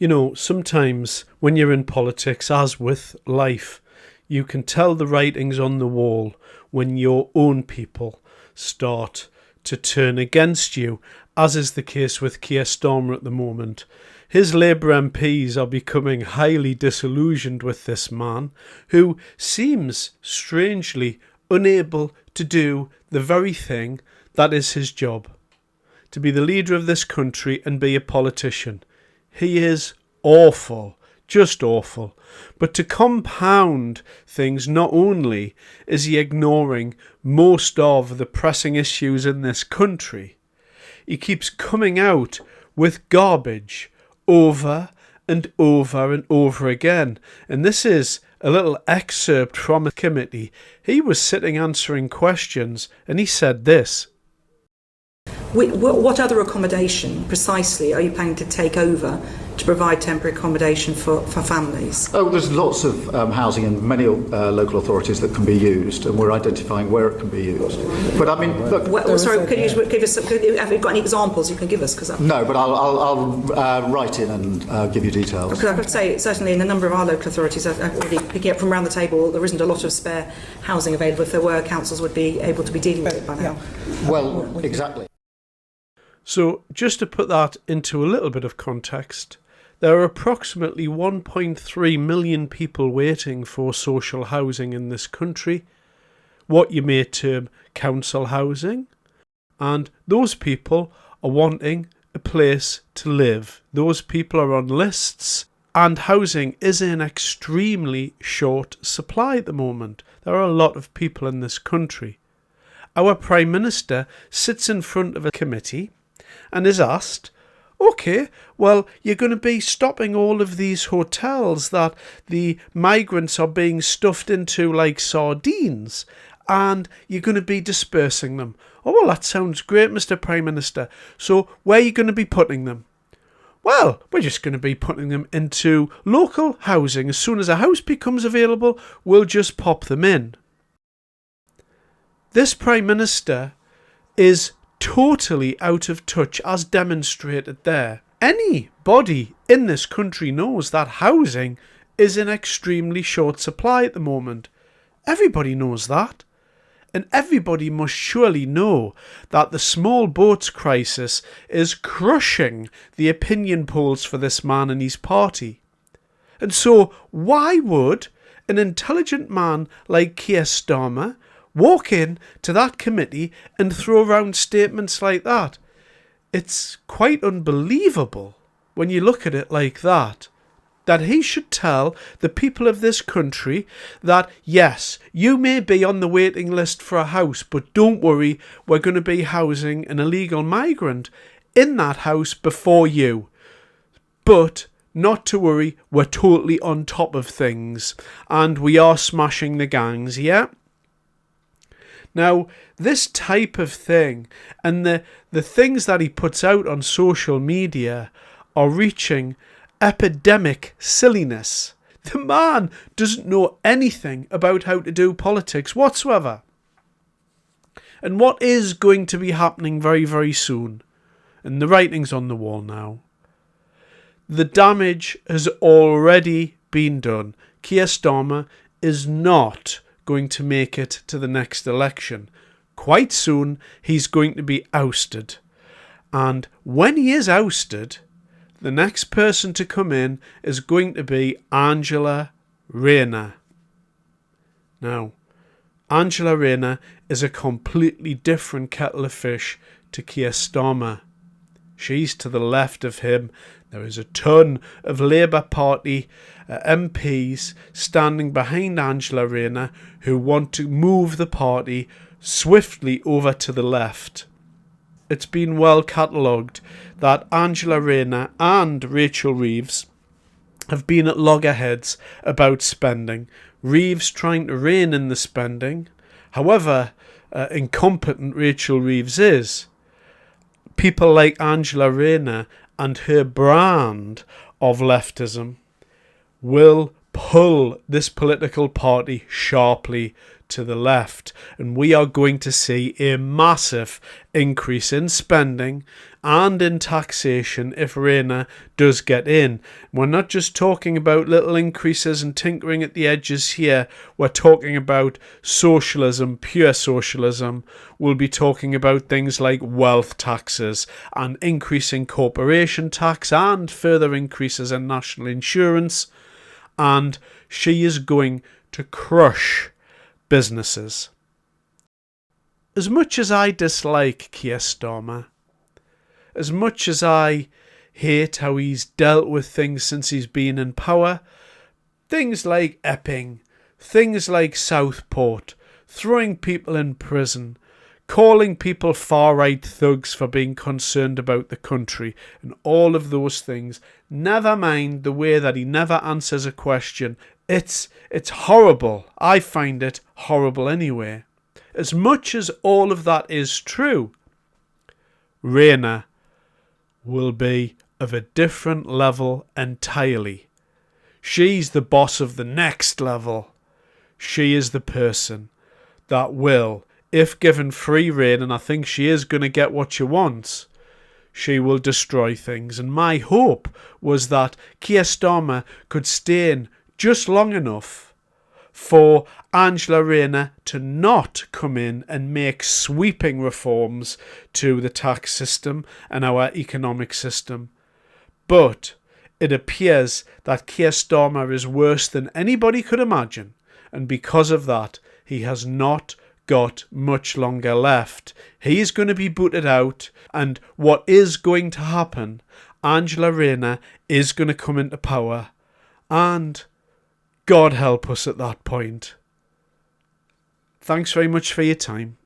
You know, sometimes when you're in politics, as with life, you can tell the writings on the wall when your own people start to turn against you, as is the case with Kier Starmer at the moment. His Labour MPs are becoming highly disillusioned with this man, who seems strangely unable to do the very thing that is his job, to be the leader of this country and be a politician. He is awful, just awful. But to compound things, not only is he ignoring most of the pressing issues in this country, he keeps coming out with garbage over and over and over again. And this is a little excerpt from a committee. He was sitting answering questions and he said this. What other accommodation precisely are you planning to take over to provide temporary accommodation for families? Oh, there's lots of housing in many local authorities that can be used, and we're identifying where it can be used. But I mean, look. Could you give us? Have you got any examples you can give us? No, but I'll write in and give you details. Because I could say certainly in a number of our local authorities, already picking up from around the table, there isn't a lot of spare housing available. If there were, councils would be able to be dealing with it by now. Well, exactly. So, just to put that into a little bit of context, there are approximately 1.3 million people waiting for social housing in this country, what you may term council housing, and those people are wanting a place to live. Those people are on lists, and housing is in extremely short supply at the moment. There are a lot of people in this country. Our Prime Minister sits in front of a committee and is asked, OK, well, you're going to be stopping all of these hotels that the migrants are being stuffed into like sardines, and you're going to be dispersing them. Oh, well, that sounds great, Mr. Prime Minister. So where are you going to be putting them? Well, we're just going to be putting them into local housing. As soon as a house becomes available, we'll just pop them in. This Prime Minister is totally out of touch, as demonstrated there. Anybody in this country knows that housing is in extremely short supply at the moment. Everybody knows that. And everybody must surely know that the small boats crisis is crushing the opinion polls for this man and his party. And so why would an intelligent man like Kier Starmer walk in to that committee and throw around statements like that? It's quite unbelievable when you look at it like that he should tell the people of this country that, yes, you may be on the waiting list for a house, but don't worry, we're going to be housing an illegal migrant in that house before you. But not to worry, we're totally on top of things, and we are smashing the gangs, yeah? Now, this type of thing and the things that he puts out on social media are reaching epidemic silliness. The man doesn't know anything about how to do politics whatsoever. And what is going to be happening very, very soon, and the writing's on the wall now, the damage has already been done. Kier Starmer is not going to make it to the next election. Quite soon, he's going to be ousted. And when he is ousted, the next person to come in is going to be Angela Rayney. Now, Angela Rayney is a completely different kettle of fish to Kier Starmer. She's to the left of him. There is a ton of Labour Party MPs standing behind Angela Rayney who want to move the party swiftly over to the left. It's been well catalogued that Angela Rayney and Rachel Reeves have been at loggerheads about spending. Reeves trying to rein in the spending. However incompetent Rachel Reeves is, people like Angela Rayney and her brand of leftism will pull this political party sharply to the left, and we are going to see a massive increase in spending and in taxation if Rayney does get in. We're not just talking about little increases and tinkering at the edges here. We're talking about socialism, pure socialism. We'll be talking about things like wealth taxes and increasing corporation tax and further increases in national insurance. And she is going to crush businesses. As much as I dislike Kier Starmer, as much as I hate how he's dealt with things since he's been in power, things like Epping, things like Southport, throwing people in prison, calling people far-right thugs for being concerned about the country, and all of those things, never mind the way that he never answers a question. It's horrible. I find it horrible anyway. As much as all of that is true, Rayney will be of a different level entirely. She's the boss of the next level. She is the person that will, if given free rein, and I think she is going to get what she wants, she will destroy things. And my hope was that Kier Starmer could stay in just long enough for Angela Rayney to not come in and make sweeping reforms to the tax system and our economic system. But it appears that Kier Starmer is worse than anybody could imagine, and because of that, he has not got much longer left. He's going to be booted out, and what is going to happen, Angela Rayney is going to come into power, and God help us at that point. Thanks very much for your time.